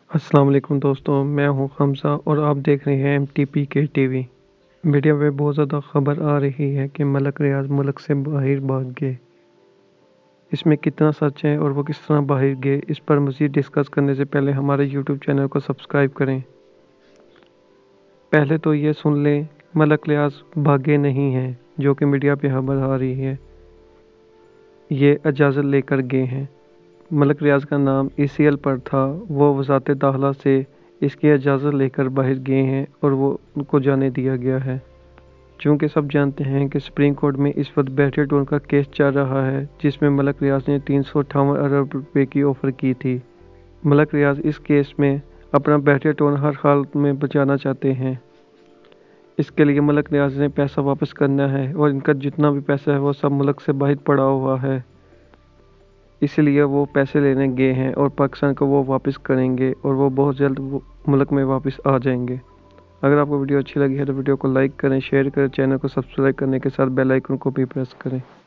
السلام علیکم دوستوں، میں ہوں حمزہ اور آپ دیکھ رہے ہیں ایم ٹی پی کے ٹی وی۔ میڈیا میں بہت زیادہ خبر آ رہی ہے کہ ملک ریاض ملک سے باہر بھاگ گئے۔ اس میں کتنا سچ ہے اور وہ کس طرح باہر گئے، اس پر مزید ڈسکس کرنے سے پہلے ہمارے یوٹیوب چینل کو سبسکرائب کریں۔ پہلے تو یہ سن لیں، ملک ریاض بھاگے نہیں ہیں جو کہ میڈیا پہ خبر آ رہی ہے، یہ اجازت لے کر گئے ہیں۔ ملک ریاض کا نام ECL پر تھا، وہ وزارت داخلہ سے اس کی اجازت لے کر باہر گئے ہیں اور وہ ان کو جانے دیا گیا ہے۔ چونکہ سب جانتے ہیں کہ سپریم کورٹ میں اس وقت بیٹری ٹون کا کیس چل رہا ہے، جس میں ملک ریاض نے 358 ارب روپے کی آفر کی تھی۔ ملک ریاض اس کیس میں اپنا بیٹری ٹون ہر حالت میں بچانا چاہتے ہیں۔ اس کے لیے ملک ریاض نے پیسہ واپس کرنا ہے اور ان کا جتنا بھی پیسہ ہے وہ سب ملک سے باہر پڑا ہوا ہے۔ اس لیے وہ پیسے لینے گئے ہیں اور پاکستان کو وہ واپس کریں گے اور وہ بہت جلد ملک میں واپس آ جائیں گے۔ اگر آپ کو ویڈیو اچھی لگی ہے تو ویڈیو کو لائک کریں، شیئر کریں، چینل کو سبسکرائب کرنے کے ساتھ بیل آئیکن کو بھی پریس کریں۔